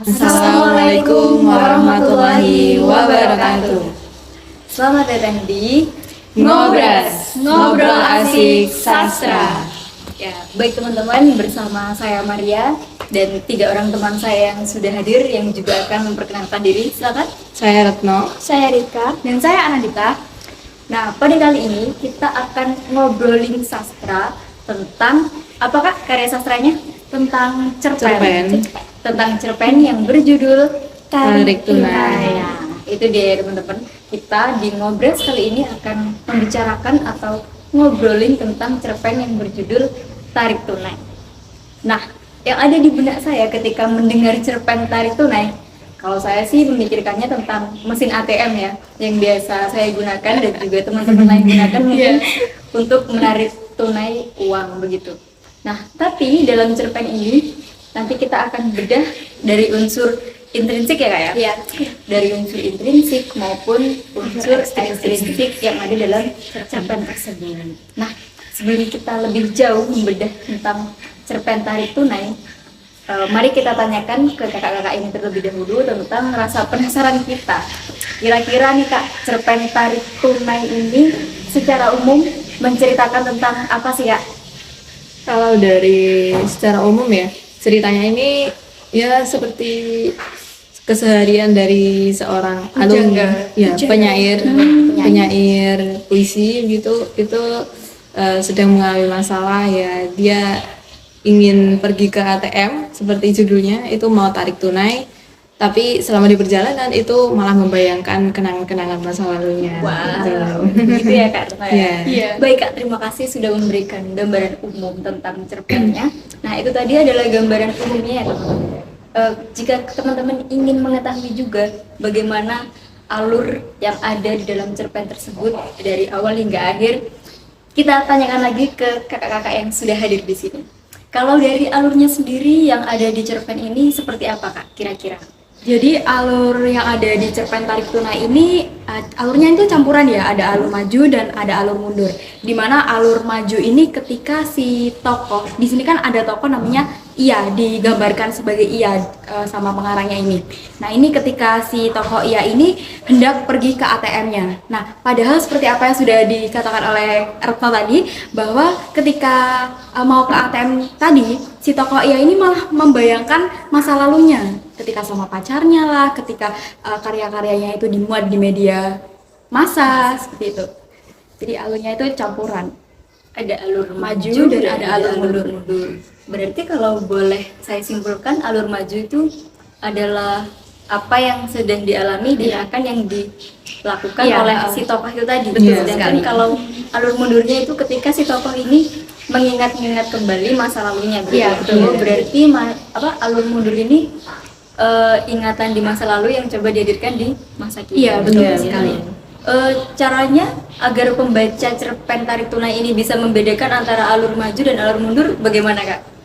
Assalamualaikum warahmatullahi wabarakatuh. Selamat datang di Ngobras, ngobrol asik sastra. Ya, baik teman-teman, bersama saya Maria dan 3 orang teman saya yang sudah hadir yang juga akan memperkenalkan diri. Silakan. Saya Retno. Saya Rika. Dan saya Anandita. Nah, pada kali ini kita akan ngobrolin sastra tentang apakah karya sastranya? Tentang cerpen. Tentang cerpen yang berjudul Tarik Tunai. Nah, itu dia teman-teman. Kita di Ngobras kali ini akan membicarakan atau ngobrolin tentang cerpen yang berjudul Tarik Tunai. Nah, yang ada di benak saya ketika mendengar cerpen Tarik Tunai, kalau saya sih memikirkannya tentang mesin ATM ya, yang biasa saya gunakan dan juga teman-teman lain gunakan mungkin untuk menarik tunai uang begitu. Nah, tapi dalam cerpen ini nanti kita akan bedah dari unsur intrinsik ya Kak ya? Iya. Dari unsur intrinsik maupun unsur ekstrinsik yang ada dalam cerpen tersebut. Nah, sebelum kita lebih jauh membedah tentang cerpen Tarik Tunai, mari kita tanyakan ke kakak-kakak ini terlebih dahulu tentang rasa penasaran kita. Kira-kira nih Kak, cerpen Tarik Tunai ini secara umum menceritakan tentang apa sih Kak? Kalau dari secara umum ya, ceritanya ini ya seperti keseharian dari seorang alumni, ya penyair puisi gitu. Itu sedang mengalami masalah ya, dia ingin pergi ke ATM seperti judulnya, itu mau tarik tunai, tapi selama di perjalanan itu malah membayangkan kenangan-kenangan masa lalunya. Wow, gitu ya Kak. Iya. Baik Kak, terima kasih sudah memberikan gambaran umum tentang cerpennya. Nah, itu tadi adalah gambaran umumnya ya teman-teman. Jika teman-teman ingin mengetahui juga bagaimana alur yang ada di dalam cerpen tersebut dari awal hingga akhir, kita tanyakan lagi ke kakak-kakak yang sudah hadir di sini. Kalau dari alurnya sendiri yang ada di cerpen ini seperti apa Kak kira-kira? Jadi alur yang ada di cerpen Tarik Tunai ini alurnya itu campuran ya, ada alur maju dan ada alur mundur. Dimana alur maju ini ketika si tokoh, di sini kan ada tokoh namanya Iya, digambarkan sebagai Iya sama pengarangnya ini. Nah, ini ketika si tokoh Iya ini hendak pergi ke ATM-nya. Nah, padahal seperti apa yang sudah dikatakan oleh Retno tadi, bahwa ketika mau ke ATM tadi, si tokoh Iya ini malah membayangkan masa lalunya, ketika sama pacarnya lah, ketika karya-karyanya itu dimuat di media massa seperti itu. Jadi alurnya itu campuran. Ada alur Maju dan ada alur mundur. Berarti kalau boleh saya simpulkan, alur maju itu adalah apa yang sedang dialami dan akan yang dilakukan oleh si tokoh itu tadi. Sedangkan kalau alur mundurnya itu ketika si tokoh ini mengingat-ingat kembali masa lalunya. Berarti alur mundur ini ingatan di masa lalu yang coba dihadirkan di masa kini. Iya, betul sekali. Caranya agar pembaca cerpen Tarik Tunai ini bisa membedakan antara alur maju dan alur mundur bagaimana Kak?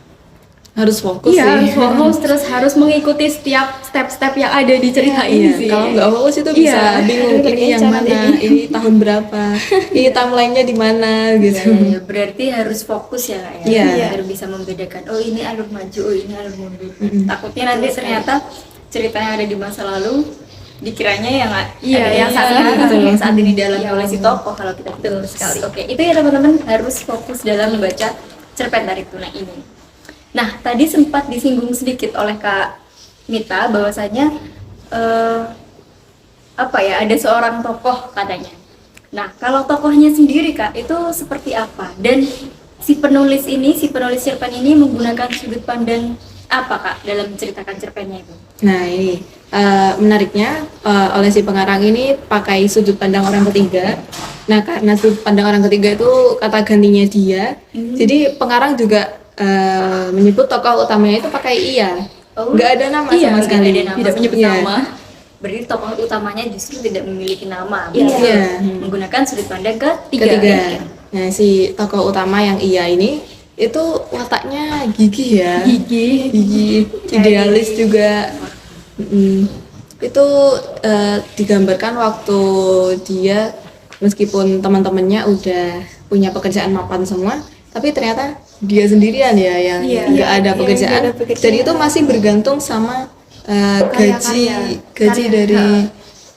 Harus fokus Iya, sih. harus fokus, terus harus mengikuti setiap step-step yang ada di cerita ini sih. Kalau nggak fokus itu bisa bingung ini yang mana, ini tahun berapa, ini timelinenya di mana gitu. Ya, berarti harus fokus ya Kak ya, agar bisa membedakan, oh ini alur maju, oh ini alur mundur. Takutnya nanti ternyata ceritanya ada di masa lalu, dikiranya yang saat ini dialami oleh si tokoh kalau kita betul sekali. Oke, itu ya teman-teman, harus fokus dalam membaca cerpen Tarik Tunai ini. Nah, tadi sempat disinggung sedikit oleh Kak Mita bahwasanya ada seorang tokoh katanya. Nah, kalau tokohnya sendiri Kak, itu seperti apa? Dan si penulis cerpen ini menggunakan sudut pandang apa Kak dalam menceritakan cerpennya itu? Nah, ini menariknya oleh si pengarang ini pakai sudut pandang orang ketiga. Nah, karena sudut pandang orang ketiga itu kata gantinya dia, jadi pengarang juga menyebut tokoh utamanya itu pakai Iya. Nggak ada nama sama sekali. Tidak menyebut nama. Berarti tokoh utamanya justru tidak memiliki nama. Menggunakan sudut pandang ketiga. Nah, si tokoh utama yang Iya ini itu wataknya gigih ya. Gigih, idealis juga. Itu digambarkan waktu dia meskipun teman-temannya udah punya pekerjaan mapan semua, tapi ternyata dia sendirian ya yang nggak ada pekerjaan. Jadi itu masih bergantung sama gaji Karya. dari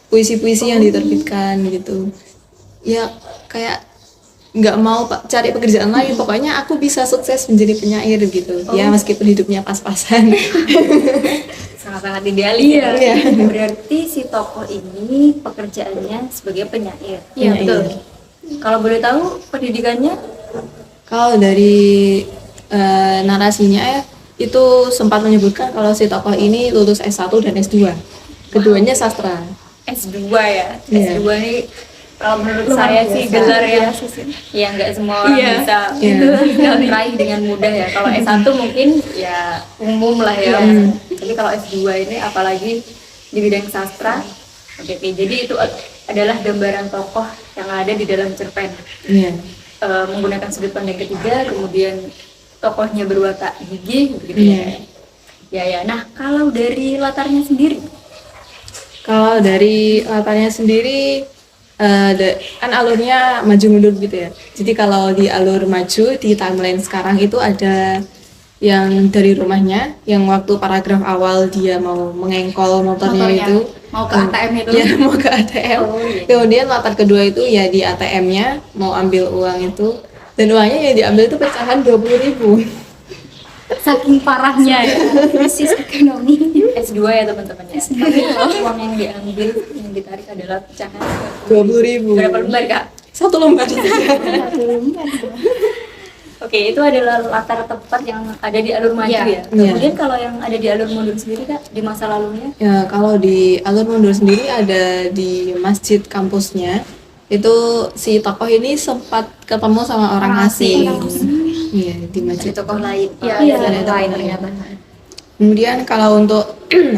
puisi-puisi yang diterbitkan gitu. Ya kayak nggak mau cari pekerjaan lain, pokoknya aku bisa sukses menjadi penyair gitu. Ya meskipun hidupnya pas-pasan. Sangat-sangat idealis ya. Berarti si tokoh ini pekerjaannya sebagai penyair. Iya, Betul. iya. Kalau boleh tahu pendidikannya? Kalau dari narasinya ya, itu sempat menyebutkan kalau si tokoh ini lulus S1 dan S2. Keduanya sastra. S2 ya. Iya. S2 ini kalau menurut saya sih gelar ya nggak semua orang bisa raih dengan mudah ya. Kalau S1 mungkin ya umum lah ya. Tapi kalau S2 ini apalagi di bidang sastra. Oke, jadi itu adalah gambaran tokoh yang ada di dalam cerpen. Iya. Menggunakan sudut pandang ketiga, kemudian tokohnya berwatak gigih begitu Iya. ya. Nah, kalau dari latarnya sendiri, Kalau dari latarnya sendiri kan alurnya maju mundur gitu ya. Jadi kalau di alur maju di timeline sekarang itu ada yang dari rumahnya, yang waktu paragraf awal dia mau mengengkol motornya itu, mau ke ATM itu. ya mau ke ATM. Oh, iya. Kemudian latar kedua itu ya di ATM-nya mau ambil uang itu, dan uangnya yang diambil itu pecahan 20.000. Saking parahnya ya krisis ekonomi. S2 ya teman-teman ya. Tapi uang yang diambil, yang ditarik adalah pecahan 20.000. berapa lembar kak? 1 lembar saja. Oke, itu adalah latar tepat yang ada di alur maju Iya. ya. Kemudian kalau yang ada di alur mundur sendiri kak, di masa lalunya? Ya, kalau di alur mundur sendiri ada di masjid kampusnya. Itu si tokoh ini sempat ketemu sama orang asing. Iya, di masjid. Ada tokoh lain. Iya, Iya, ada ada yang tokoh lain lain. ternyata. Kemudian kalau untuk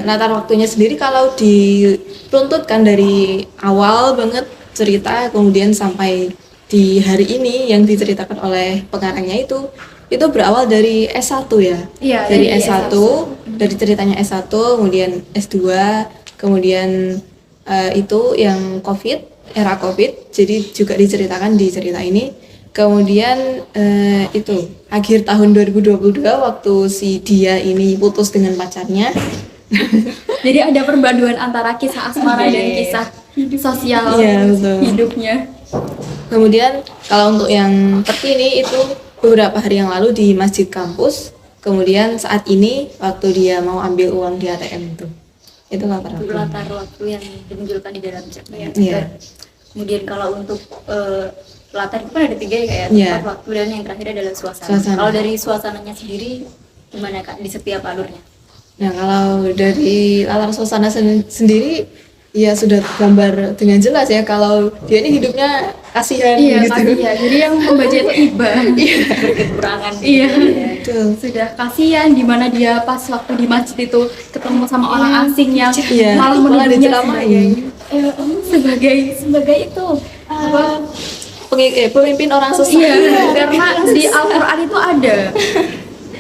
latar waktunya sendiri, kalau diruntutkan dari awal banget cerita kemudian sampai di hari ini yang diceritakan oleh pengarangnya itu berawal dari S1 ya. Iya, Dari dari S1, dari ceritanya S1, kemudian S2, kemudian itu yang COVID, era COVID, jadi juga diceritakan di cerita ini. Kemudian itu akhir tahun 2022 waktu si dia ini putus dengan pacarnya. Jadi ada perpaduan antara kisah asmara dan kisah sosial Iya, betul. hidupnya. Kemudian kalau untuk yang terkini itu beberapa hari yang lalu di masjid kampus. Kemudian saat ini waktu dia mau ambil uang di ATM itu latar Itu waktu. latar waktu yang dimunculkan di dalam cerpen. Iya. Kemudian kalau untuk latar itu kan ada 3 ya kayak Iya. tempat, waktu, dan yang terakhir adalah suasana. Suasana. Kalau dari suasananya sendiri gimana kak di setiap alurnya? Nah, kalau dari latar suasana sendiri ya sudah gambar dengan jelas ya kalau dia ini hidupnya kasihan Iya, gitu. kasihan. Jadi yang membaca itu Iba. Kekurangan. Iya. Betul. Sudah kasihan di mana dia pas waktu di masjid itu ketemu sama orang asing yang Iya, malah malah menuduhnya diceramain. sebagai itu apa? Pemimpin orang sesat. Iya, karena di Al-Qur'an itu ada.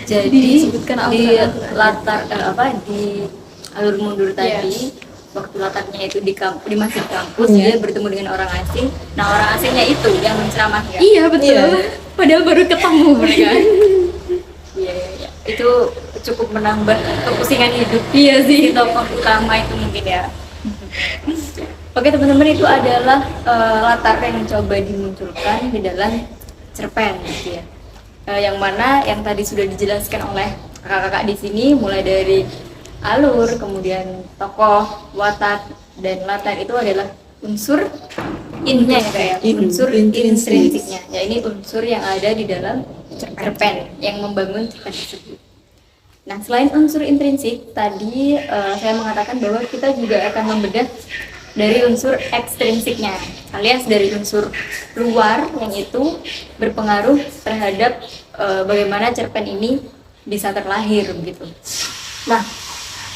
Jadi Disebutkan di Al-Qur'an. latar di alur mundur tadi waktu latarnya itu di masjid kampus Iya. dia bertemu dengan orang asing. Nah orang asingnya itu yang menceramahkan. Iya, betul. Iya. Padahal baru ketemu mereka. Iya. Itu cukup menambah kepusingan hidup. Iya Si sih. tokoh utama itu mungkin ya. Oke teman-teman, itu adalah latar yang coba dimunculkan di dalam cerpen gitu ya. Yang mana yang tadi sudah dijelaskan oleh kakak-kakak di sini, mulai dari alur, kemudian tokoh, watak, dan latar itu adalah unsur innya ya kayak unsur intrinsiknya. Ya ini unsur yang ada di dalam cerpen yang membangun cerpen tersebut. Nah, selain unsur intrinsik, tadi saya mengatakan bahwa kita juga akan membedah dari unsur ekstrinsiknya, alias dari unsur luar yang itu berpengaruh terhadap bagaimana cerpen ini bisa terlahir begitu. Nah,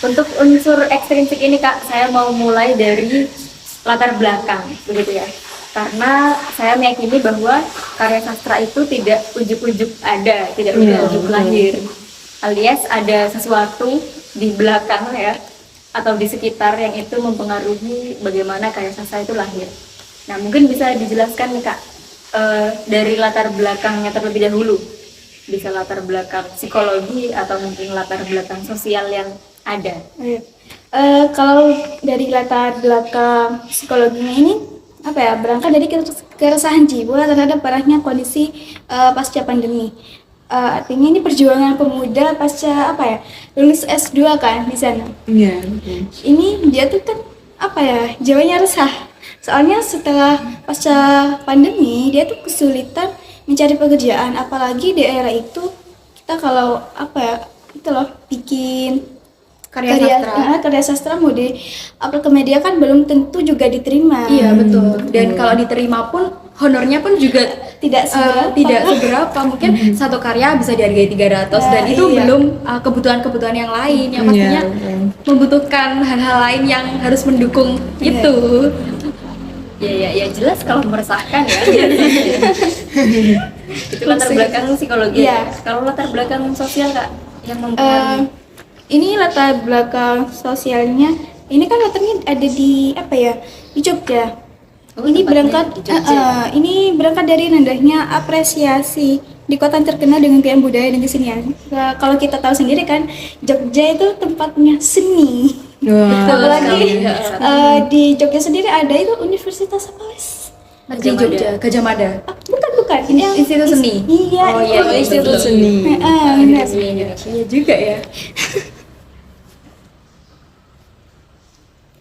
untuk unsur ekstrinsik ini Kak, saya mau mulai dari latar belakang begitu ya. Karena saya meyakini bahwa karya sastra itu tidak ujuk-ujuk ada, tidak ujuk-ujuk lahir. Alias ada sesuatu di belakang ya, atau di sekitar yang itu mempengaruhi bagaimana karya sastra itu lahir. Nah, mungkin bisa dijelaskan nih Kak, dari latar belakangnya terlebih dahulu. Bisa latar belakang psikologi atau mungkin latar belakang sosial yang Ada. Iya. Kalau dari latar belakang psikologinya ini apa ya, berangkat dari keresahan jiwa terhadap parahnya kondisi pasca pandemi. Artinya ini perjuangan pemuda pasca apa ya, lulus S2 kan di sana. Iya. Ini dia tuh kan apa ya, jiwanya resah. Soalnya setelah pasca pandemi dia tuh kesulitan mencari pekerjaan, apalagi di era itu kita kalau apa ya, itu loh bikin karya sastra mau di-upload ke media kan belum tentu juga diterima. Iya betul. Dan kalau diterima pun honornya pun juga Tidak seberapa. Mungkin satu karya bisa dihargai 300 dan itu iya. belum kebutuhan-kebutuhan yang lain yang pastinya membutuhkan hal-hal lain yang harus mendukung itu. Ya jelas kalau meresahkan ya. Itu latar belakang psikologi. Iya. Kalau latar belakang sosial Kak yang mempengaruhi. Ini latar belakang sosialnya, ini kan latarnya ada di apa ya, di Jogja. Ini tempatnya berangkat di Jogja. ini berangkat dari rendahnya apresiasi di kota yang terkenal dengan kekayaan budaya dan kesenian. Kalau kita tahu sendiri kan, Jogja itu tempatnya seni. Apalagi di Jogja sendiri ada itu universitas apa wes? Di Jogja, Gajah Mada. Bukan. Ini yang Institut Seni. Iya, Oh iya, Institut Seni. benar. Seni Indonesia. Iya juga ya.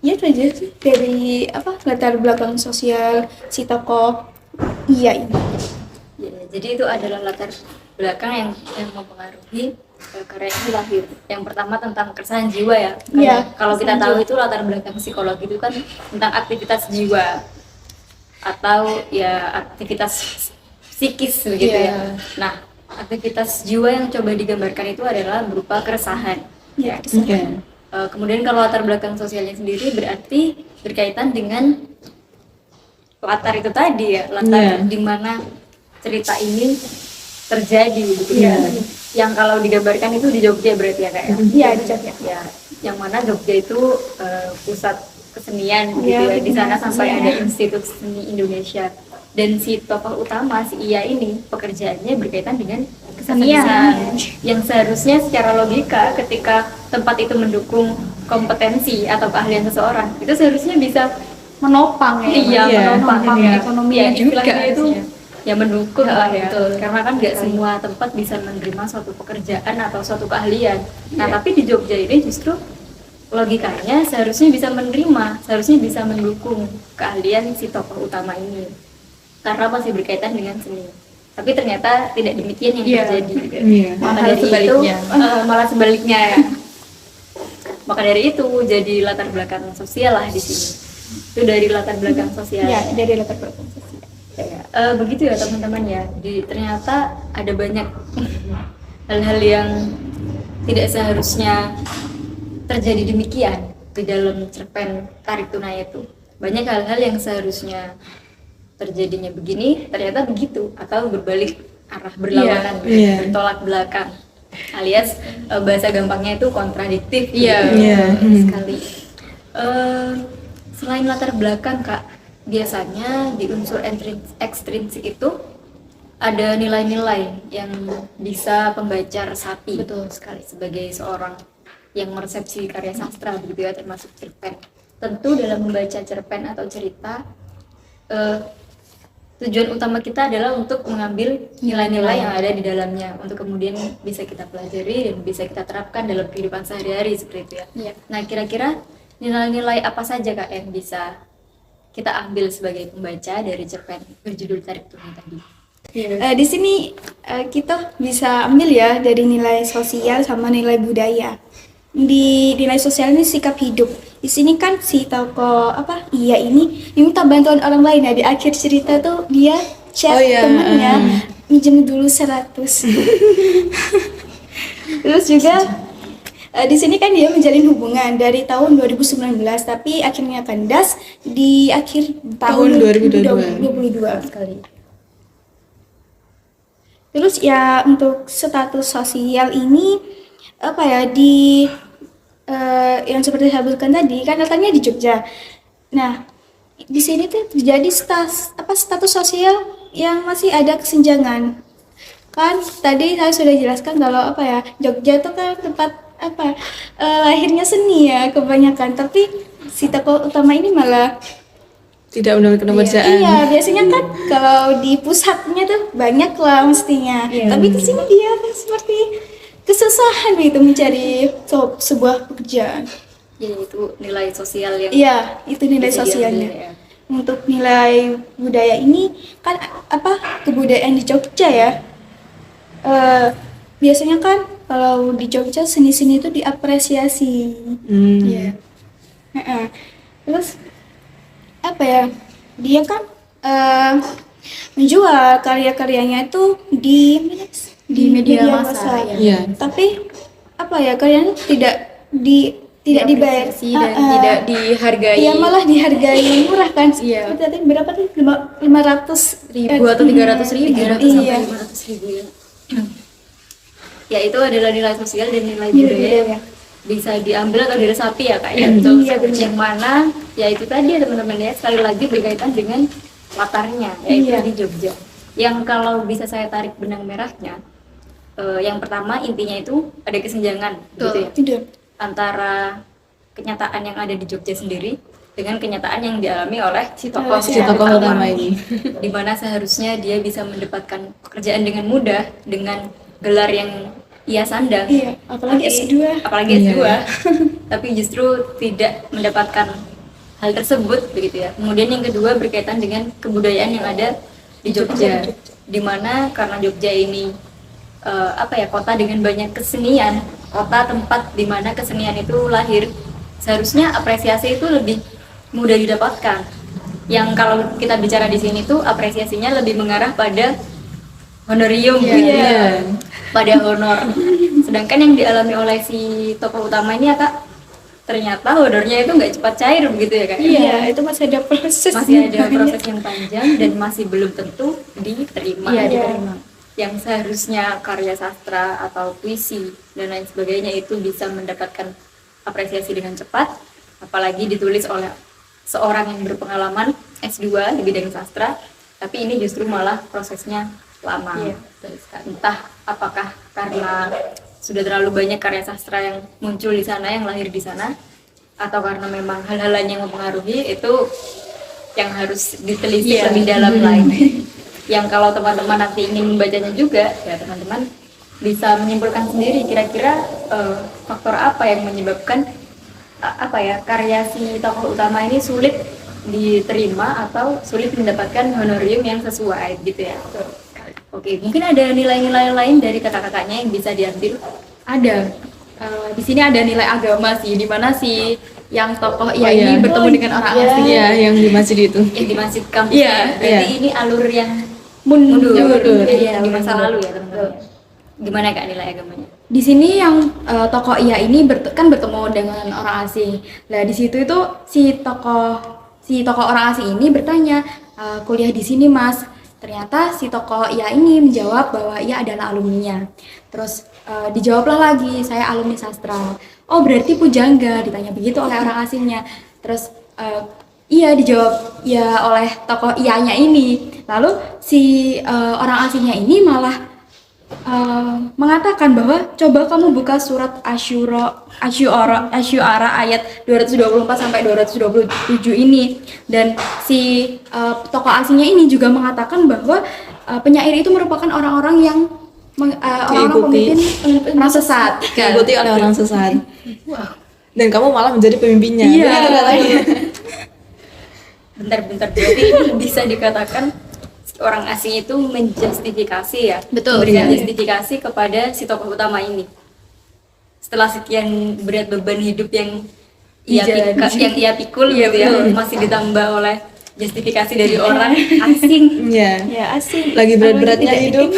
Ya itu aja sih dari apa latar belakang sosial si tokoh. Iya. Ya, jadi itu adalah latar belakang yang mempengaruhi karya ini lahir. Yang pertama tentang keresahan jiwa ya. Iya, Kalau kita keresahan tahu itu latar belakang psikologi itu kan tentang aktivitas jiwa atau ya aktivitas psikis begitu ya. Nah, aktivitas jiwa yang coba digambarkan itu adalah berupa keresahan. Ya, Oke. Kemudian kalau latar belakang sosialnya sendiri berarti berkaitan dengan latar itu tadi ya, latar di mana cerita ini terjadi begitu ya. Yang kalau digambarkan itu di Jogja berarti ya Kak ya? Iya, di Jogja. Ya, yang mana Jogja itu pusat kesenian gitu Iya, ya. Di sana sampai kesenian. ada Institut Seni Indonesia. Dan si tokoh utama si Iya ini pekerjaannya berkaitan dengan kesenian yang seharusnya secara logika ketika tempat itu mendukung kompetensi atau keahlian seseorang itu seharusnya bisa menopang ya. iya menopang iya. ekonominya juga itu harusnya. ya mendukung lah ya betul. karena kan nggak semua tempat bisa menerima suatu pekerjaan atau suatu keahlian. Nah tapi di Jogja ini justru logikanya seharusnya bisa menerima, seharusnya bisa mendukung keahlian si tokoh utama ini karena masih berkaitan dengan seni. Tapi ternyata tidak demikian yang terjadi. Maka dari itu malah sebaliknya ya. Maka dari itu jadi latar belakang sosial lah di sini. Itu dari latar belakang sosial. Iya, dari latar belakang sosial. Begitu ya teman-teman ya. Ternyata ada banyak hal-hal yang tidak seharusnya terjadi demikian di dalam cerpen Tarik Tunai itu. Banyak hal-hal yang seharusnya terjadinya begini ternyata begitu atau berbalik arah berlawanan, bertolak belakang, alias bahasa gampangnya itu kontradiktif sekali. Selain latar belakang Kak, biasanya di unsur ekstrinsik itu ada nilai-nilai yang bisa pembaca resapi. Betul sekali. Sebagai seorang yang meresepsi karya sastra begitu ya, termasuk cerpen. Tentu dalam membaca cerpen atau cerita tujuan utama kita adalah untuk mengambil nilai-nilai yang ada di dalamnya untuk kemudian bisa kita pelajari dan bisa kita terapkan dalam kehidupan sehari-hari seperti itu ya. Nah kira-kira nilai-nilai apa saja Kak yang bisa kita ambil sebagai pembaca dari cerpen berjudul Tarik Tunai tadi? Di sini kita bisa ambil ya dari nilai sosial sama nilai budaya. Di nilai sosial ini sikap hidup. Di sini kan si tokoh Iya ini minta bantuan orang lain ya. Di akhir cerita tuh dia chat temennya minjem dulu 100. Terus juga di sini kan dia menjalin hubungan dari tahun 2019 tapi akhirnya kandas di akhir tahun 2022 sekali. Terus ya untuk status sosial ini yang seperti saya sebutkan tadi kan datangnya di Jogja. Nah di sini tuh terjadi status sosial yang masih ada kesenjangan. Kan tadi saya sudah jelaskan kalau Jogja itu kan tempat lahirnya seni ya kebanyakan, tapi si tokoh utama ini malah Tidak mendapatkan pekerjaan. iya, biasanya kan kalau di pusatnya tuh banyak lah mestinya. Tapi di sini dia seperti kesusahan gitu mencari sebuah pekerjaan. Ya, itu nilai sosial yang Iya, itu nilai bisa sosialnya. diambil, ya. Untuk nilai budaya ini kan kebudayaan di Jogja ya. Biasanya kan kalau di Jogja seni-seni itu diapresiasi. Iya. Heeh. Terus dia kan menjual karya-karyanya itu di media massa, ya. Iya. Tapi karyanya tidak dibayar Diapresiasi dan tidak dihargai. Iya, malah dihargai murah kan. Iya. Tadi berapa tadi? 500 ribu atau 300 ribu. 300 Iya. sampai 500 ribu ya. Ya, itu adalah nilai sosial dan nilai Iya, budaya yang budaya. bisa diambil atau diresapi ya kak ya. Betul. Iya, benar. Yang mana ya itu tadi ya teman-teman ya, sekali lagi berkaitan dengan latarnya yaitu Iya. di Jogja. Yang kalau bisa saya tarik benang merahnya, yang pertama intinya itu ada kesenjangan gitu ya, Tidak. antara kenyataan yang ada di Jogja sendiri dengan kenyataan yang dialami oleh si tokoh Si tokoh utama ini. di mana seharusnya dia bisa mendapatkan pekerjaan dengan mudah dengan gelar yang ia sandang. Iya, apalagi S2. Apalagi Iya. S2. Tapi justru tidak mendapatkan hal tersebut begitu ya. Kemudian yang kedua berkaitan dengan kebudayaan yang ada di Jogja. Di mana karena Jogja ini kota dengan banyak kesenian, kota tempat di mana kesenian itu lahir, seharusnya apresiasi itu lebih mudah didapatkan. Yang kalau kita bicara di sini tuh apresiasinya lebih mengarah pada honorium gitu ya, pada honor. Sedangkan yang dialami oleh si tokoh utama ini ya kak, ternyata honornya itu nggak cepat cair begitu ya kak. Iya, itu masih ada proses. Masih ada proses yang panjang dan masih belum tentu diterima. Iya, diterima. Yang seharusnya karya sastra atau puisi dan lain sebagainya itu bisa mendapatkan apresiasi dengan cepat, apalagi ditulis oleh seorang yang berpengalaman S2 di bidang sastra, tapi ini justru malah prosesnya lama. Iya. Entah apakah karena sudah terlalu banyak karya sastra yang muncul di sana, yang lahir di sana, atau karena memang hal-hal lain yang mempengaruhi, itu yang harus ditelisik lebih dalam lagi. Yang kalau teman-teman nanti ingin membacanya juga, ya teman-teman bisa menyimpulkan sendiri kira-kira faktor apa yang menyebabkan karya si tokoh utama ini sulit diterima atau sulit mendapatkan honorium yang sesuai gitu ya. Oke, mungkin ada nilai-nilai lain dari kakak-kakaknya yang bisa diambil. Ada. Di sini ada nilai agama sih, di mana si yang tokoh ini bertemu dengan orang asing. Iya, yang di masjid itu. Yang di masjid kampus. Iya, Berarti iya. ini alur yang Mundur. Iya, di masa lalu ya teman-teman. Gimana kak nilai agamanya? Di sini yang tokoh ini bertemu dengan orang asing. Nah, di situ itu si tokoh orang asing ini bertanya, kuliah di sini mas. Ternyata si tokoh ini menjawab bahwa ia adalah alumninya. Terus dijawablah lagi, saya alumni sastra. Oh berarti pujangga, ditanya begitu oleh orang asingnya. Terus iya dijawab ya oleh tokoh nya ini. Lalu si orang asingnya ini malah mengatakan bahwa coba kamu buka surat Asyuara ayat 224 sampai 227 ini, dan si tokoh asingnya ini juga mengatakan bahwa penyair itu merupakan orang-orang yang orang-orang pemimpin sesat. Diikuti oleh orang sesat. Dan kamu malah menjadi pemimpinnya. Iya. Begitu katanya. Bentar-bentar, berarti ini bisa dikatakan orang asing itu menjustifikasi ya, Betul, memberikan iya. justifikasi kepada si tokoh utama ini. Setelah sekian berat beban hidup yang ia pikul Iya, gitu ya, betul. masih ditambah oleh justifikasi dari orang asing. Iya. Ya, asing. Lagi berat-beratnya hidup.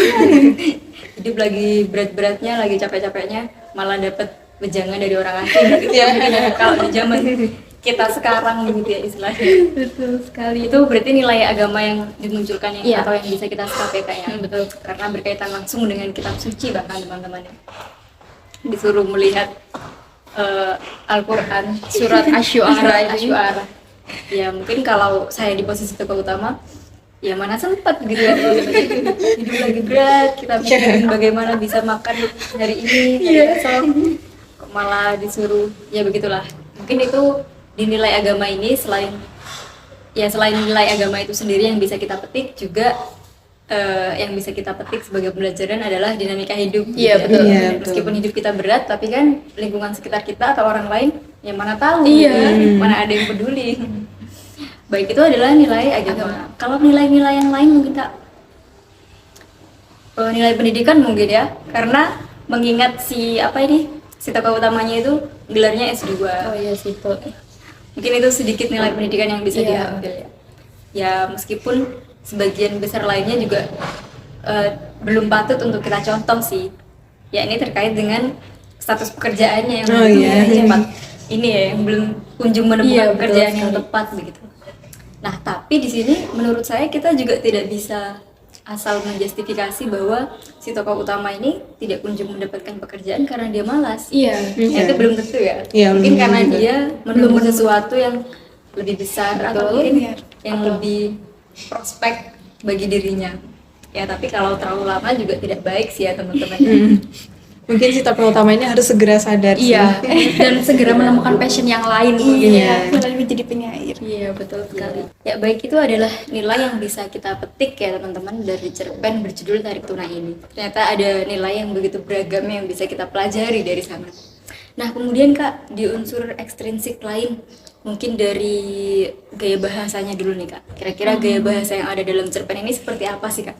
Hidup lagi berat-beratnya, lagi capek-capeknya, malah dapat wejangan dari orang asing gitu Iya. ya. Kalau di zaman kita sekarang gitu ya istilahnya. Betul sekali. Itu berarti nilai agama yang dimunculkan yang Iya. atau yang bisa kita serap ya kayaknya. Betul, karena berkaitan langsung dengan kitab suci bahkan teman-teman ya. Disuruh melihat Al-Qur'an Surat Asyuara ini. Asyuara. Ya mungkin kalau saya di posisi tokoh utama, ya mana sempat gitu ya. Hidup lagi berat, kita pikirin bagaimana bisa makan hari ini, hari esok. kok malah disuruh ya begitulah. Mungkin itu di nilai agama ini selain nilai agama itu sendiri yang bisa kita petik juga yang bisa kita petik sebagai pembelajaran adalah dinamika hidup. Iya, gitu betul. ya. Iya, betul. Meskipun hidup kita berat, tapi kan lingkungan sekitar kita atau orang lain yang mana tahu, Iya. gitu. Mana ada yang peduli. Baik, itu adalah nilai agama. Kalau nilai-nilai yang lain mungkin Kak, nilai pendidikan mungkin ya, karena mengingat si tokoh utamanya itu gelarnya S2. Oh iya sih itu. Mungkin itu sedikit nilai pendidikan yang bisa Iya. diambil ya. Ya meskipun sebagian besar lainnya juga belum patut untuk kita contoh sih. Ya ini terkait dengan status pekerjaannya yang Oh, belum iya. cepat ini ya, yang belum kunjung menemukan Iya, betul pekerjaan yang sekali. tepat begitu. Nah tapi di sini menurut saya kita juga tidak bisa asal menjustifikasi bahwa si tokoh utama ini tidak kunjung mendapatkan pekerjaan karena dia malas. Iya. Ya, itu belum tentu ya. Iya, Mungkin belum karena tentu. dia menemukan sesuatu yang lebih besar atau mungkin Iya. yang lebih prospek bagi dirinya. Ya, tapi kalau terlalu lama juga tidak baik sih ya teman-teman. Mungkin si tokoh utama ini harus segera sadar sih. Iya. Dan segera menemukan passion yang lain. Iya, malah menjadi penyair. Iya betul sekali. Ya, baik, itu adalah nilai yang bisa kita petik ya teman-teman dari cerpen berjudul Tarik Tunai ini. Ternyata ada nilai yang begitu beragam yang bisa kita pelajari dari sana. Nah, kemudian Kak, di unsur ekstrinsik lain, mungkin dari gaya bahasanya dulu nih Kak. Kira-kira gaya bahasa yang ada dalam cerpen ini seperti apa sih Kak?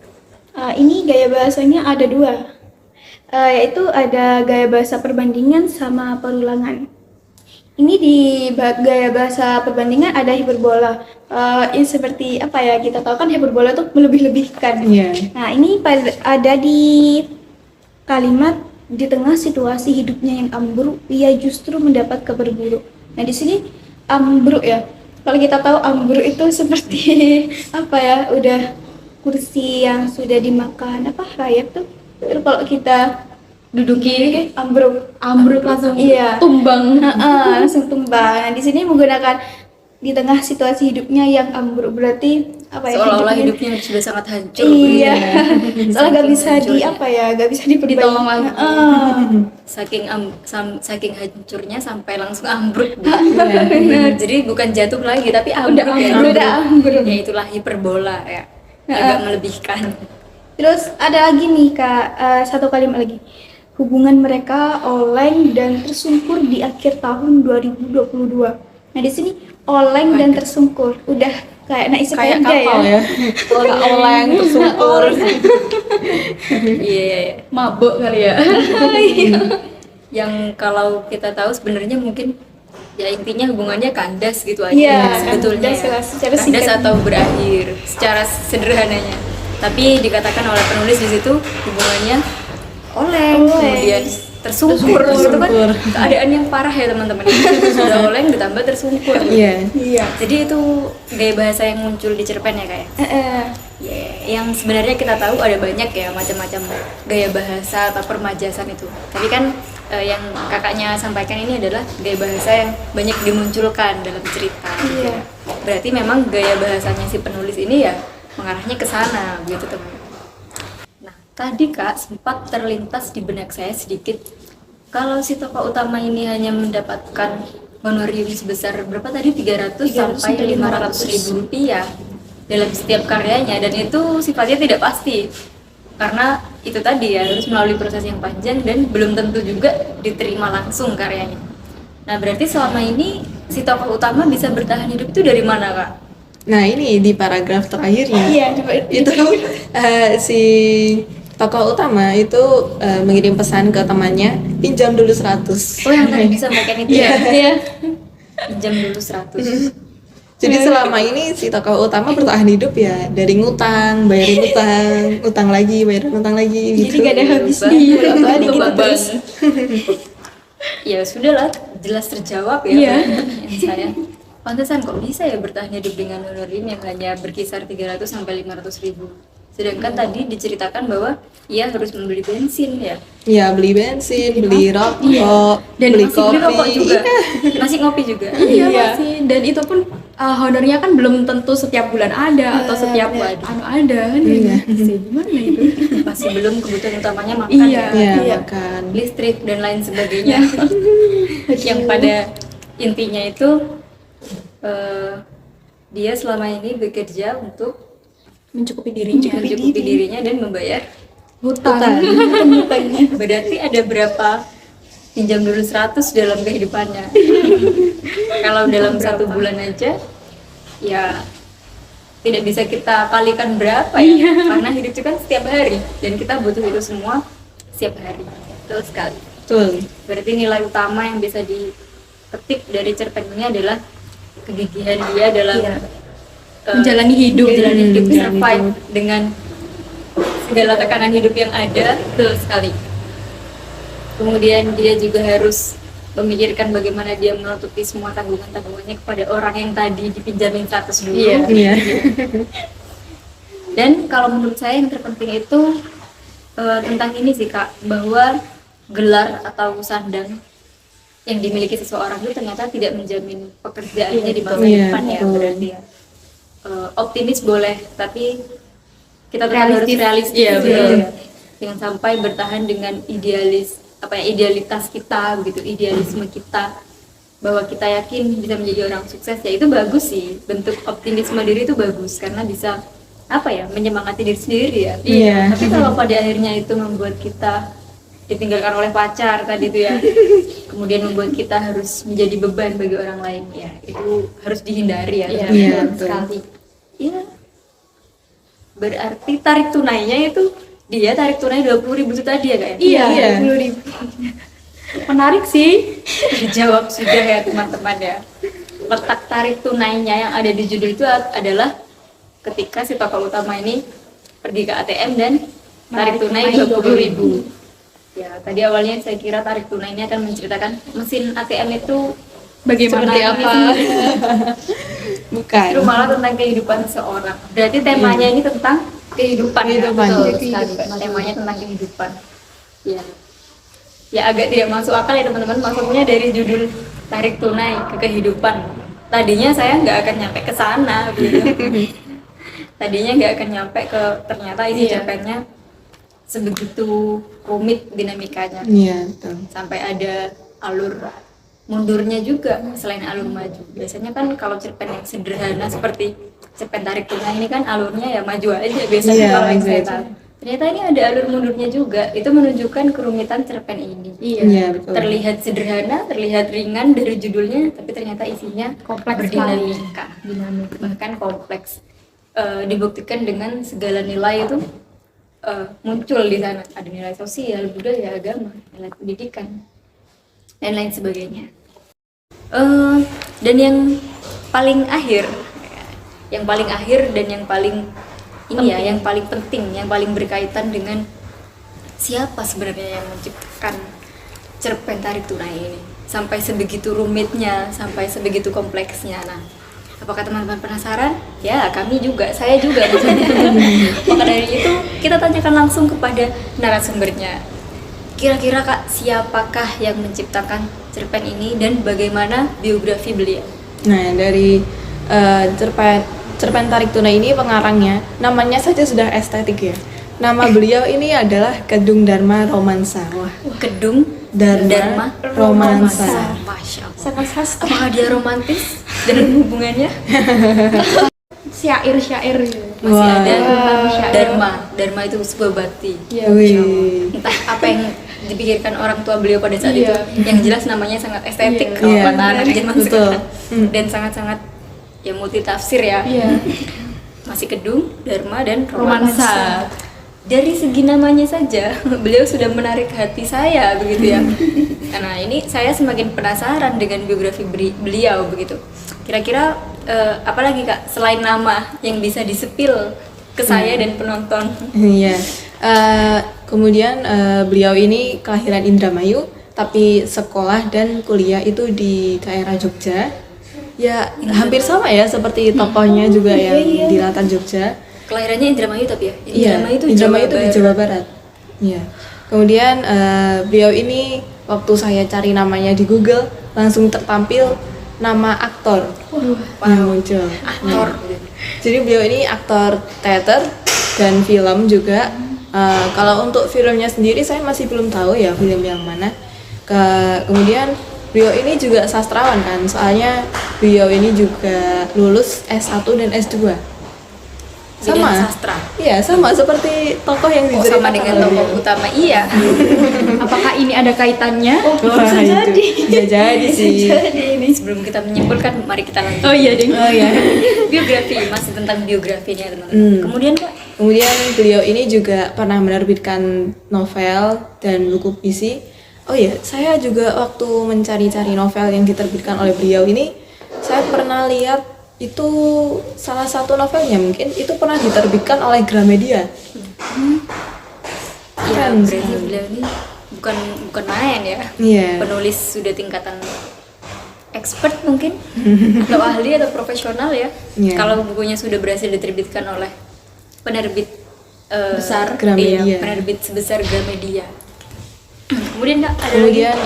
Ini gaya bahasanya ada dua, yaitu ada gaya bahasa perbandingan sama perulangan. Ini di gaya bahasa perbandingan ada hiperbola. Yang seperti apa ya, kita tahu kan hiperbola itu melebih-lebihkan. Iya. Nah ini ada di kalimat di tengah situasi hidupnya yang ambruk, ia justru mendapat kabar buruk. Nah di sini ambruk ya. Kalau kita tahu ambruk itu seperti apa ya, udah kursi yang sudah dimakan rayap tuh. Terus kalau kita duduki ambruk langsung iya tumbang. langsung tumbang. Nah di sini menggunakan di tengah situasi hidupnya yang ambruk, berarti apa ya, Seolah-olah hidupnya sudah sangat hancur. iya begitu. soalnya gak bisa Saking hancurnya. gak bisa diperbaiki. Ditolong lagi. Saking hancurnya sampai langsung ambruk gitu. Jadi bukan jatuh lagi tapi ambruk ya. udah ambruk. Ya itulah hiperbola ya. Agak melebihkan. Terus ada lagi nih Kak, satu kalimat lagi. Hubungan mereka oleng dan tersungkur di akhir tahun 2022. Nah di sini oleng dan tersungkur, udah kayak naik Kayak sepeda kapal ya. Oleng tersungkur. Iya. Mabuk kali ya. Yang kalau kita tahu sebenarnya mungkin ya intinya hubungannya kandas gitu aja Iya, sebetulnya. kandas lah, secara Kandas singkat. atau berakhir secara sederhananya. Tapi dikatakan oleh penulis di situ hubungannya oleng, kemudian tersungkur. Itu kan keadaan yang parah ya teman-teman. Sudah oleng ditambah tersungkur. Iya. Iya. Jadi itu gaya bahasa yang muncul di cerpen ya kayak. Ya, yang sebenarnya kita tahu ada banyak ya macam-macam gaya bahasa atau permajasan itu. Tapi kan yang kakaknya sampaikan ini adalah gaya bahasa yang banyak dimunculkan dalam cerita. Iya. Berarti memang gaya bahasanya si penulis ini ya mengarahnya ke sana, gitu teman. Nah, tadi Kak sempat terlintas di benak saya sedikit kalau si tokoh utama ini hanya mendapatkan honorium sebesar berapa tadi 300 sampai 500 ribu rupiah dalam setiap karyanya, dan itu sifatnya tidak pasti karena itu tadi ya harus melalui proses yang panjang dan belum tentu juga diterima langsung karyanya. Nah, berarti selama ini si tokoh utama bisa bertahan hidup itu dari mana Kak? Nah ini di paragraf terakhirnya Iya, itu si tokoh utama itu mengirim pesan ke temannya, pinjam dulu 100. Oh, yang tadi disampaikan itu ya? Iya. Pinjam dulu 100. Jadi selama ini si tokoh utama bertahan hidup ya dari ngutang, bayarin utang lagi, bayarin utang lagi gitu. Jadi gak ada habisnya. Iya, Tadi gitu beban. terus. Ya sudahlah, jelas terjawab ya Iya. pertanyaan saya. Pantesan kok bisa ya bertahan hidup dengan honorim yang hanya berkisar 300 sampai 500 ribu. Sedangkan tadi diceritakan bahwa ia harus membeli bensin ya. Ya beli bensin, beli rokok, Dan beli masih kopi. Beli rokok juga. Masih ngopi juga. Iya masih. Dan itu pun honornya kan belum tentu setiap bulan ada atau setiap ada kan ya. Gimana itu? Masih belum, kebutuhan utamanya makan Iya. Iya, makan. listrik dan lain sebagainya. Yang pada intinya itu dia selama ini bekerja untuk Mencukupi dirinya. mencukupi dirinya dan membayar Hutang. Berarti ada berapa pinjam dulu 100 dalam kehidupannya. Kalau dalam 1 bulan aja ya tidak bisa kita kalikan berapa ya, karena hidup itu kan setiap hari dan kita butuh itu semua setiap hari. Betul sekali. Betul. Berarti nilai utama yang bisa dipetik dari cerpen ini adalah kegigihan dia dalam Menjalani hidup. survive dengan segala tekanan hidup yang ada. Betul sekali. Kemudian dia juga harus memikirkan bagaimana dia menutupi semua tanggungan-tanggungannya kepada orang yang tadi dipinjamin 100 dulu. Iya. Dan kalau menurut saya yang terpenting itu tentang ini sih Kak, bahwa gelar atau sandang yang dimiliki seseorang itu ternyata tidak menjamin pekerjaannya di masa Iya, depan ya. betul. Berarti ya optimis boleh, tapi kita tetap harus realistis. Iya, betul. Ya. Jangan sampai bertahan dengan idealitas kita begitu, idealisme kita bahwa kita yakin bisa menjadi orang sukses. Ya itu bagus sih, bentuk optimisme diri itu bagus karena bisa menyemangati diri sendiri ya. Iya. Tapi kalau pada akhirnya itu membuat kita ditinggalkan oleh pacar tadi itu ya, kemudian membuat kita harus menjadi beban bagi orang lain, ya itu harus dihindari ya. Iya, betul. Sekali. Iya. Berarti tarik tunainya itu dia tarik tunai 20.000 itu tadi ya Kak? Iya. 20.000. Menarik sih. Dijawab sudah ya teman-teman ya. Letak tarik tunainya yang ada di judul itu adalah ketika si tokoh utama ini pergi ke ATM dan tarik tunai 20.000. Ya, tadi awalnya saya kira tarik tunai ini akan menceritakan mesin ATM itu Bagaimana seperti apa. Bukan. Itu malah tentang kehidupan seseorang. Berarti temanya ini tentang kehidupan. Kehidupan. Ya? Betul Iya, sekali. Temanya tentang kehidupan. Ya. Ya agak tidak masuk akal ya teman-teman. Maksudnya dari judul tarik tunai ke kehidupan. Tadinya saya nggak akan nyampe ke sana. Gitu. Tadinya nggak akan nyampe ke ternyata ini cerpennya sebegitu rumit dinamikanya. Iya, betul. Sampai ada alur mundurnya juga selain alur maju. Biasanya kan kalau cerpen yang sederhana seperti cerpen tarik tunai ini kan alurnya ya maju aja biasanya Iya, kalau yang maju saya aja. tahu. Ternyata ini ada alur mundurnya juga. Itu menunjukkan kerumitan cerpen ini. Iya, betul. Terlihat sederhana, terlihat ringan dari judulnya, tapi ternyata isinya Kompleks berdinamika, bahkan kompleks. Dibuktikan dengan segala nilai itu muncul di sana. Ada nilai sosial, budaya, agama, nilai pendidikan, dan lain sebagainya. Dan yang paling akhir dan yang paling yang paling penting, yang paling berkaitan dengan siapa sebenarnya yang menciptakan cerpen tarik tunai ini sampai sebegitu rumitnya, sampai sebegitu kompleksnya. Nah, apakah teman-teman penasaran? Ya, saya juga. Maka dari itu kita tanyakan langsung kepada narasumbernya. Kira-kira Kak, siapakah yang menciptakan cerpen ini dan bagaimana biografi beliau? Nah, dari cerpen tarik tunai ini pengarangnya namanya saja sudah estetik ya. Nama beliau ini adalah Kedung Dharma Romansa. Wah, Kedung Dharma Romansa. Masya Allah. Sangat khas. Apakah dia romantis dalam hubungannya? Syair-syair gitu. Masih Wah. ada Dharma itu sebuah bakti. Wih. Entah apa yang dipikirkan orang tua beliau pada saat itu. Yang jelas namanya sangat estetik kalau Iya. kata anak zaman Betul. sekarang. Hmm. Dan sangat-sangat ya multi tafsir ya. Masih Kedung, Dharma dan Romansa. Dari segi namanya saja beliau sudah menarik hati saya begitu ya. Karena ini saya semakin penasaran dengan biografi beliau begitu. Kira-kira apalagi Kak selain nama yang bisa disepil ke saya dan penonton? Iya. Kemudian beliau ini kelahiran Indramayu, tapi sekolah dan kuliah itu di daerah Jogja. Ya, hampir sama ya seperti tokohnya juga yang di latar Jogja. Kelahirannya Indramayu tapi ya? Iya, itu Indramayu itu di Jawa Barat. Iya. Kemudian beliau ini waktu saya cari namanya di Google langsung tertampil nama aktor yang muncul. Aktor. Jadi beliau ini aktor teater dan film juga. Kalau untuk filmnya sendiri saya masih belum tahu ya film yang mana. Kemudian beliau ini juga sastrawan kan, soalnya beliau ini juga lulus S1 dan S2. Sama. Bidang sastra. Iya, sama seperti tokoh yang Oh, diceritakan sama dengan oleh tokoh beliau. utama. Iya. Apakah ini ada kaitannya? Wah, Bisa itu. jadi. Bisa jadi sih. Jadi ini. Sebelum kita menyimpulkan, mari kita lanjut. Oh iya deh. Oh ya. Biografi, masih tentang biografinya teman-teman. Hmm. Kemudian Kak, Kemudian beliau ini juga pernah menerbitkan novel dan buku puisi. Oh iya, saya juga waktu mencari-cari novel yang diterbitkan oleh beliau ini, saya pernah lihat itu salah satu novelnya mungkin itu pernah diterbitkan oleh Gramedia. ya Keren berarti sekali. beliau ini bukan main ya. Iya. Penulis sudah tingkatan expert mungkin atau ahli atau profesional ya. Iya. Kalau bukunya sudah berhasil diterbitkan oleh penerbit Besar, Gramedia. iya, penerbit sebesar Gramedia. Kemudian Kak, ada Kemudian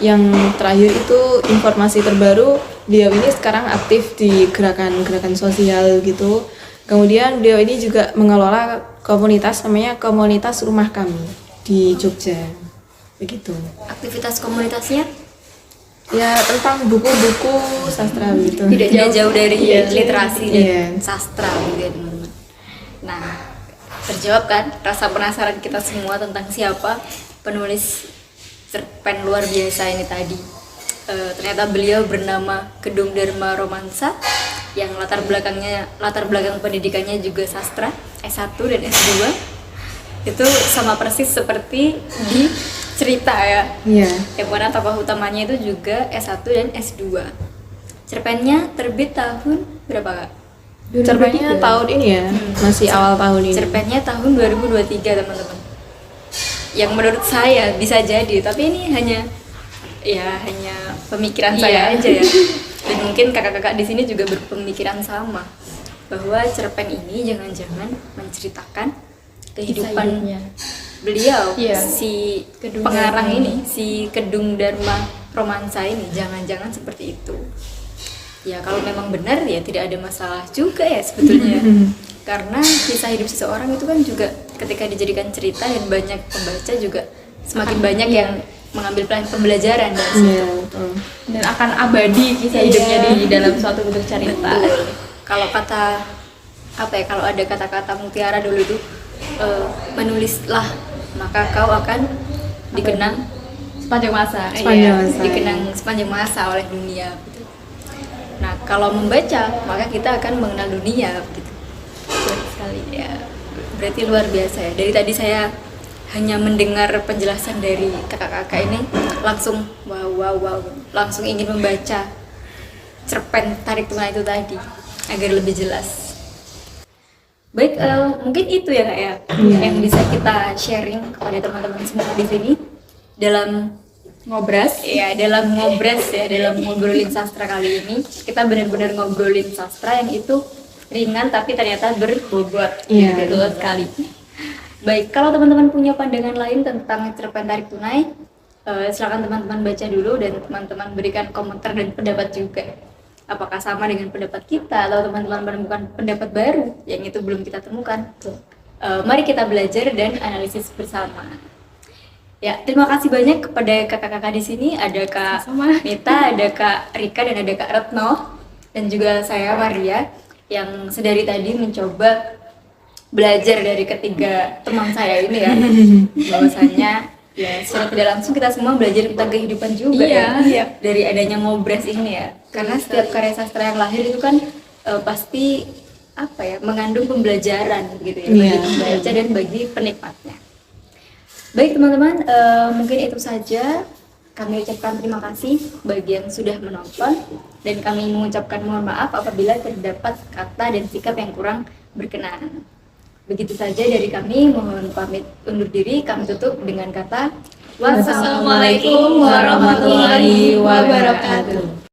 yang terakhir itu informasi terbaru, beliau ini sekarang aktif di gerakan-gerakan sosial gitu. Kemudian beliau ini juga mengelola komunitas namanya Komunitas Rumah Kami di Jogja. Begitu. aktivitas komunitasnya Ya tentang buku-buku sastra gitu. tidak jauh dari Iya. literasi dan Iya. sastra gitu ya teman-teman. Nah, terjawab kan rasa penasaran kita semua tentang siapa penulis cerpen luar biasa ini tadi. Ternyata beliau bernama Kedung Dharma Romansa yang latar belakang pendidikannya juga sastra S1 dan S2. Itu sama persis seperti di cerita ya. Iya. Yang mana tokoh utamanya itu juga S1 dan S2. Cerpennya terbit tahun berapa Kak? Cerpennya tahun ini ya, masih awal tahun ini. Cerpennya tahun 2023 teman-teman. Yang menurut saya bisa jadi, tapi ini hanya pemikiran saya aja ya. Dan mungkin kakak-kakak di sini juga berpemikiran sama bahwa cerpen ini jangan-jangan menceritakan kehidupan hidupnya. beliau, Iya. si Kedung pengarang Dharma. ini, si Kedung Dharma Romansa ini, jangan-jangan seperti itu. Ya kalau memang benar ya tidak ada masalah juga ya sebetulnya. Karena kisah hidup seseorang itu kan juga ketika dijadikan cerita dan banyak pembaca juga semakin banyak yang mengambil pembelajaran dari situ. Iya, betul. Dan akan abadi kisah hidupnya di dalam suatu bentuk cerita. Betul. Kalau kalau ada kata-kata mutiara dulu itu menulislah maka kau akan dikenang Sepanjang masa. Sepanjang iya, masa. dikenang sepanjang masa oleh dunia gitu. Nah, kalau membaca maka kita akan mengenal dunia gitu. Betul sekali ya. Berarti luar biasa ya. Dari tadi saya hanya mendengar penjelasan dari kakak-kakak ini langsung wow, langsung ingin membaca cerpen Tarik Tuna itu tadi agar lebih jelas. Baik, mungkin itu ya Kak ya yang bisa kita sharing kepada teman-teman semua di sini dalam Ngobras. dalam ngobrolin sastra kali ini. Kita benar-benar ngobrolin sastra yang itu ringan tapi ternyata berbobot. Iya, Betul sekali. Baik, kalau teman-teman punya pandangan lain tentang cerpen Tarik Tunai, silakan teman-teman baca dulu dan teman-teman berikan komentar dan pendapat juga. Apakah sama dengan pendapat kita atau teman-teman menemukan pendapat baru yang itu belum kita temukan? Mari kita belajar dan analisis bersama. Ya, terima kasih banyak kepada kakak-kakak di sini. Ada Kak Sama-sama. Mita, ada Kak Rika, dan ada Kak Retno, dan juga saya Maria yang sedari tadi mencoba belajar dari ketiga teman saya ini ya. Bahwasanya ya secara tidak langsung kita semua belajar tentang kehidupan juga ya. Dari adanya ngobras ini ya. Karena setiap karya sastra yang lahir itu kan pasti mengandung pembelajaran gitu ya bagi Iya. pembaca dan bagi penikmatnya. Baik teman-teman, mungkin itu saja. Kami ucapkan terima kasih bagi yang sudah menonton dan kami mengucapkan mohon maaf apabila terdapat kata dan sikap yang kurang berkenan. Begitu saja dari kami, mohon pamit undur diri. Kami tutup dengan kata wassalamualaikum warahmatullahi wabarakatuh.